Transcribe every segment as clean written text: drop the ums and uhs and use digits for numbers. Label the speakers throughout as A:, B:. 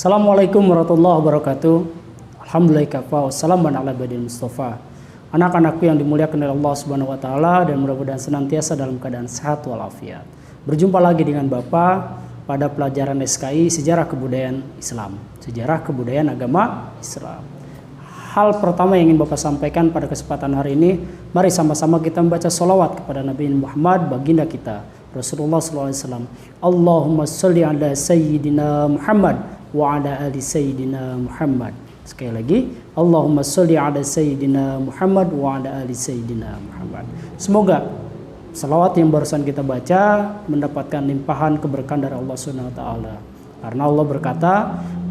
A: Assalamualaikum warahmatullahi wabarakatuh. Alhamdulillah kafa wassalamu ala badil mustafa. Anak-anakku yang dimuliakan oleh Allah Subhanahu wa taala dan mudah-mudahan senantiasa dalam keadaan sehat walafiat. Berjumpa lagi dengan Bapak pada pelajaran SKI Sejarah Kebudayaan Islam, Sejarah Kebudayaan Agama Islam. Hal pertama yang ingin Bapak sampaikan pada kesempatan hari ini, mari sama-sama kita membaca sholawat kepada Nabi Muhammad, baginda kita, Rasulullah SAW. Allahumma sholli ala Sayyidina Muhammad wa ala ali Sayyidina Muhammad. Sekali lagi, Allahumma sholli ala Sayyidina Muhammad wa ala ali Sayyidina Muhammad. Semoga salawat yang barusan kita baca mendapatkan limpahan keberkahan dari Allah Subhanahu wa taala. Karena Allah berkata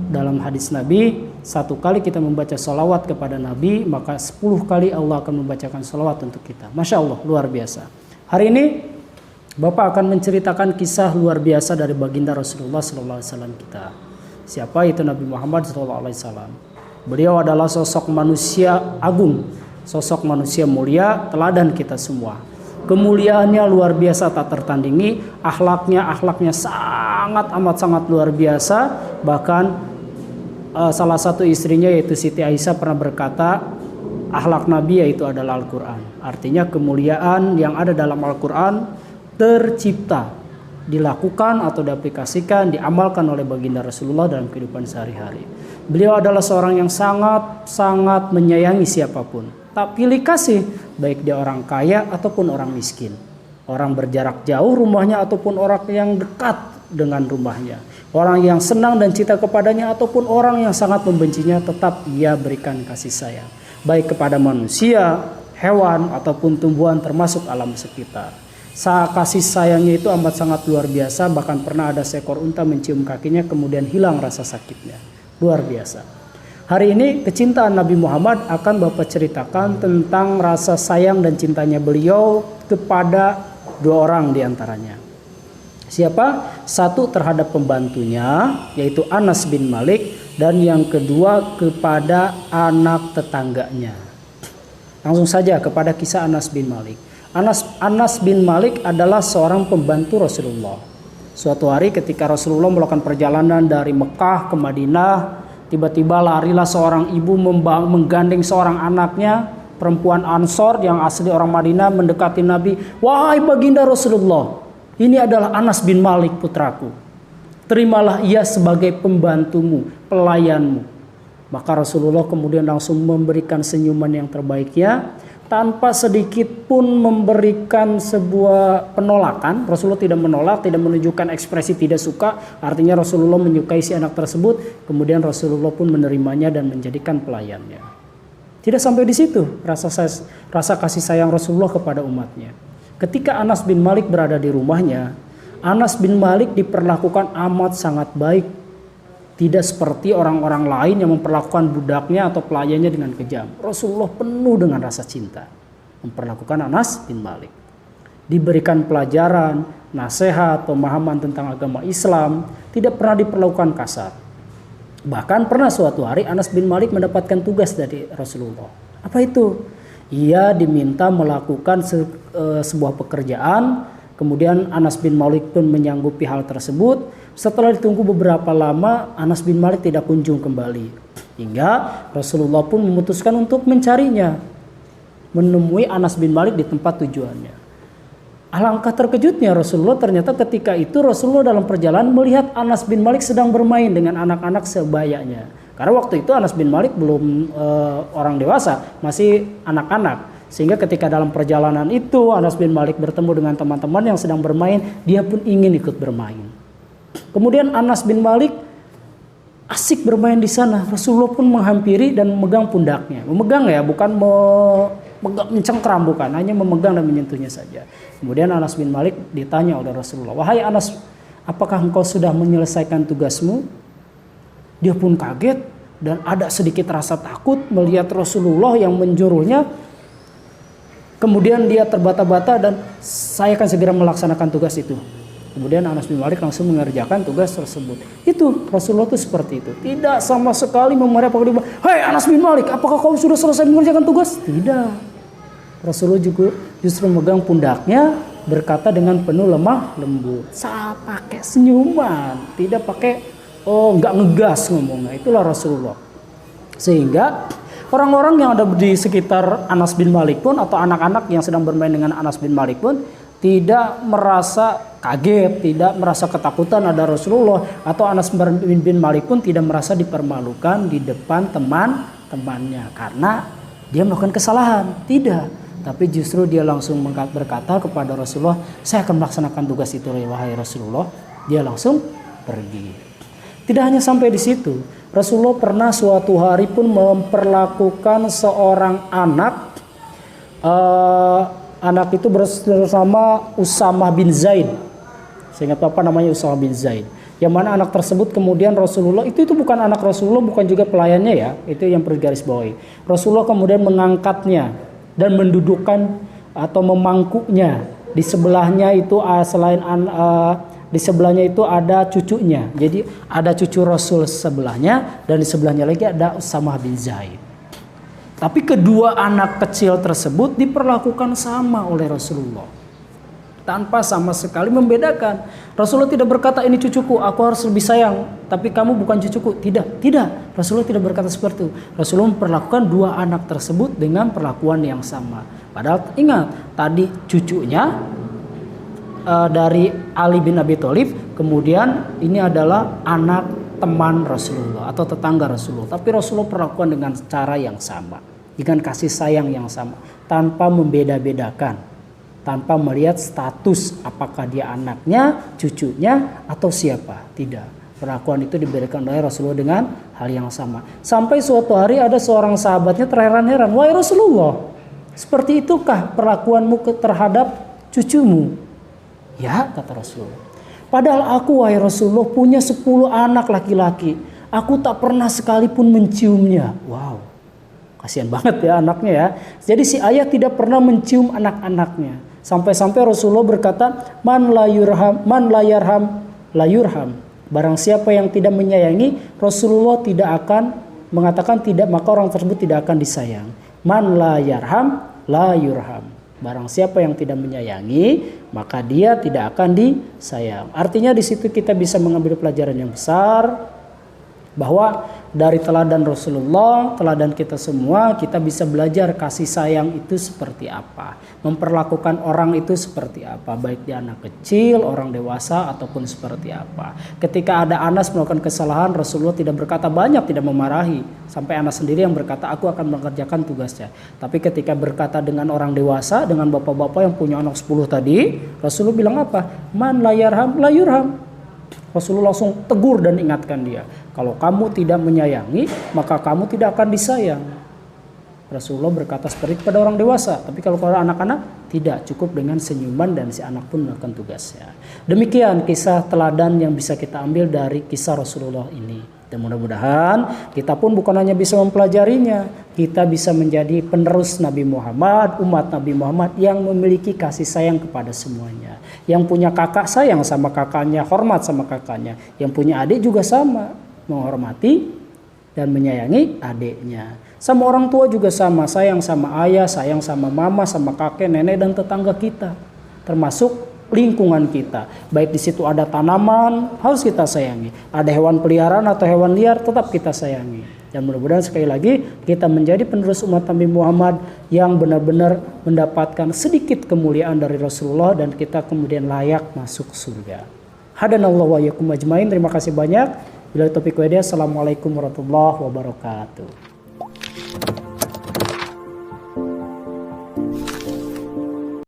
A: dalam hadis Nabi, satu kali kita membaca salawat kepada Nabi, maka 10 kali Allah akan membacakan salawat untuk kita. Masya Allah, luar biasa. Hari ini Bapak akan menceritakan kisah luar biasa dari baginda Rasulullah SAW kita. Siapa itu Nabi Muhammad SAW? Beliau adalah sosok manusia agung, sosok manusia mulia, teladan kita semua. Kemuliaannya luar biasa tak tertandingi, akhlaknya sangat luar biasa. Bahkan salah satu istrinya yaitu Siti Aisyah pernah berkata, akhlak Nabi yaitu adalah Al-Quran. Artinya kemuliaan yang ada dalam Al-Quran tercipta, dilakukan atau diaplikasikan, diamalkan oleh baginda Rasulullah dalam kehidupan sehari-hari. Beliau adalah seorang yang sangat menyayangi siapapun, tak pilih kasih, baik dia orang kaya ataupun orang miskin, orang berjarak jauh rumahnya ataupun orang yang dekat dengan rumahnya, orang yang senang dan cinta kepadanya ataupun orang yang sangat membencinya, tetap ia berikan kasih sayang, baik kepada manusia, hewan ataupun tumbuhan termasuk alam sekitar. Kasih sayangnya itu amat sangat luar biasa. Bahkan pernah ada seekor unta mencium kakinya kemudian hilang rasa sakitnya. Luar biasa. Hari ini kecintaan Nabi Muhammad akan Bapak ceritakan tentang rasa sayang dan cintanya beliau kepada dua orang diantaranya. Siapa? Satu terhadap pembantunya yaitu Anas bin Malik, dan yang kedua kepada anak tetangganya. Langsung saja kepada kisah Anas bin Malik. Anas bin Malik adalah seorang pembantu Rasulullah. Suatu hari ketika Rasulullah melakukan perjalanan dari Mekah ke Madinah, tiba-tiba larilah seorang ibu menggandeng seorang anaknya, perempuan Ansor yang asli orang Madinah, mendekati Nabi. Wahai baginda Rasulullah, ini adalah Anas bin Malik putraku. Terimalah ia sebagai pembantumu, pelayanmu. Maka Rasulullah kemudian langsung memberikan senyuman yang terbaiknya, tanpa sedikit pun memberikan sebuah penolakan. Rasulullah tidak menolak, tidak menunjukkan ekspresi tidak suka. Artinya Rasulullah menyukai si anak tersebut. Kemudian Rasulullah pun menerimanya dan menjadikan pelayannya. Tidak sampai di situ rasa kasih sayang Rasulullah kepada umatnya. Ketika Anas bin Malik berada di rumahnya, Anas bin Malik diperlakukan amat sangat baik. Tidak seperti orang-orang lain yang memperlakukan budaknya atau pelayannya dengan kejam. Rasulullah penuh dengan rasa cinta memperlakukan Anas bin Malik. Diberikan pelajaran, nasihat, pemahaman tentang agama Islam, tidak pernah diperlakukan kasar. Bahkan pernah suatu hari Anas bin Malik mendapatkan tugas dari Rasulullah. Apa itu? Ia diminta melakukan sebuah pekerjaan. Kemudian Anas bin Malik pun menyanggupi hal tersebut. Setelah ditunggu beberapa lama, Anas bin Malik tidak kunjung kembali. Hingga Rasulullah pun memutuskan untuk mencarinya, menemui Anas bin Malik di tempat tujuannya. Alangkah terkejutnya Rasulullah, ternyata ketika itu Rasulullah dalam perjalanan melihat Anas bin Malik sedang bermain dengan anak-anak sebayanya. Karena waktu itu Anas bin Malik belum orang dewasa, masih anak-anak. Sehingga ketika dalam perjalanan itu Anas bin Malik bertemu dengan teman-teman yang sedang bermain, dia pun ingin ikut bermain. Kemudian Anas bin Malik asik bermain di sana. Rasulullah pun menghampiri dan memegang pundaknya. Memegang ya, bukan mencengkram, bukan, hanya memegang dan menyentuhnya saja. Kemudian Anas bin Malik ditanya oleh Rasulullah, "Wahai Anas, apakah engkau sudah menyelesaikan tugasmu?" Dia pun kaget dan ada sedikit rasa takut melihat Rasulullah yang menjuruhnya. Kemudian dia terbata-bata dan saya akan segera melaksanakan tugas itu. Kemudian Anas bin Malik langsung mengerjakan tugas tersebut. Itu Rasulullah itu seperti itu. Tidak sama sekali memarahi apakah dia, "Hei Anas bin Malik, apakah kau sudah selesai mengerjakan tugas?" Tidak. Rasulullah juga justru memegang pundaknya, berkata dengan penuh lemah lembut, pakai senyuman, tidak pakai nggak ngegas ngomongnya. Itulah Rasulullah. Sehingga orang-orang yang ada di sekitar Anas bin Malik pun atau anak-anak yang sedang bermain dengan Anas bin Malik pun tidak merasa kaget, tidak merasa ketakutan ada Rasulullah, atau Anas bin Malik pun tidak merasa dipermalukan di depan teman-temannya karena dia melakukan kesalahan. Tidak, tapi justru dia langsung berkata kepada Rasulullah, saya akan melaksanakan tugas itu wahai Rasulullah. Dia langsung pergi. Tidak hanya sampai di situ, Rasulullah pernah suatu hari pun memperlakukan seorang anak itu bersama Usamah bin Zaid. Saya ingat apa namanya, Usamah bin Zaid. Yang mana anak tersebut kemudian Rasulullah, itu bukan anak Rasulullah, bukan juga pelayannya ya. Itu yang perlu garis bawahi. Rasulullah kemudian mengangkatnya dan mendudukkan atau memangkuknya. Di sebelahnya itu di sebelahnya itu ada cucunya. Jadi ada cucu Rasul sebelahnya dan di sebelahnya lagi ada Usamah bin Zaid. Tapi kedua anak kecil tersebut diperlakukan sama oleh Rasulullah. Tanpa sama sekali membedakan. Rasulullah tidak berkata ini cucuku, aku harus lebih sayang. Tapi kamu bukan cucuku. Tidak. Rasulullah tidak berkata seperti itu. Rasulullah memperlakukan dua anak tersebut dengan perlakuan yang sama. Padahal ingat, tadi cucunya dari Ali bin Abi Thalib. Kemudian ini adalah anak teman Rasulullah atau tetangga Rasulullah. Tapi Rasulullah perlakukan dengan cara yang sama. Dengan kasih sayang yang sama, tanpa membeda-bedakan, tanpa melihat status apakah dia anaknya, cucunya, atau siapa. Tidak. Perlakuan itu diberikan oleh Rasulullah dengan hal yang sama. Sampai suatu hari ada seorang sahabatnya terheran-heran, wahai Rasulullah, seperti itukah perlakuanmu terhadap cucumu? Ya, kata Rasulullah. Padahal aku, wahai Rasulullah, punya 10 anak laki-laki. Aku tak pernah sekalipun menciumnya. Wow. Kasihan banget ya anaknya ya. Jadi si ayah tidak pernah mencium anak-anaknya. Sampai-sampai Rasulullah berkata, man la yarham la yurham. Barang siapa yang tidak menyayangi, Rasulullah tidak akan mengatakan tidak, maka orang tersebut tidak akan disayang. Man la yarham la yurham. Barang siapa yang tidak menyayangi, maka dia tidak akan disayang. Artinya di situ kita bisa mengambil pelajaran yang besar, bahwa dari teladan Rasulullah, teladan kita semua, kita bisa belajar kasih sayang itu seperti apa, memperlakukan orang itu seperti apa, baik dia anak kecil, orang dewasa, ataupun seperti apa. Ketika ada Anas melakukan kesalahan, Rasulullah tidak berkata banyak, tidak memarahi, sampai Anas sendiri yang berkata, aku akan mengerjakan tugasnya. Tapi ketika berkata dengan orang dewasa, dengan bapak-bapak yang punya anak 10 tadi, Rasulullah bilang apa? Man la yarham la yurham. Rasulullah langsung tegur dan ingatkan dia, kalau kamu tidak menyayangi, maka kamu tidak akan disayang. Rasulullah berkata seperti kepada orang dewasa, tapi kalau anak-anak tidak, cukup dengan senyuman dan si anak pun melakukan tugasnya. Demikian kisah teladan yang bisa kita ambil dari kisah Rasulullah ini. Dan mudah-mudahan kita pun bukan hanya bisa mempelajarinya, kita bisa menjadi penerus Nabi Muhammad, umat Nabi Muhammad yang memiliki kasih sayang kepada semuanya. Yang punya kakak sayang sama kakaknya, hormat sama kakaknya. Yang punya adik juga sama, menghormati dan menyayangi adiknya. Sama orang tua juga sama, sayang sama ayah, sayang sama mama, sama kakek, nenek, dan tetangga kita. Termasuk lingkungan kita. Baik di situ ada tanaman, harus kita sayangi. Ada hewan peliharaan atau hewan liar, tetap kita sayangi. Dan mudah-mudahan sekali lagi kita menjadi penerus umat Nabi Muhammad yang benar-benar mendapatkan sedikit kemuliaan dari Rasulullah dan kita kemudian layak masuk surga. Hadanallahu wa iyyakum ajmain. Terima kasih banyak. Bila taufiq wa hidayah. Assalamualaikum warahmatullahi wabarakatuh.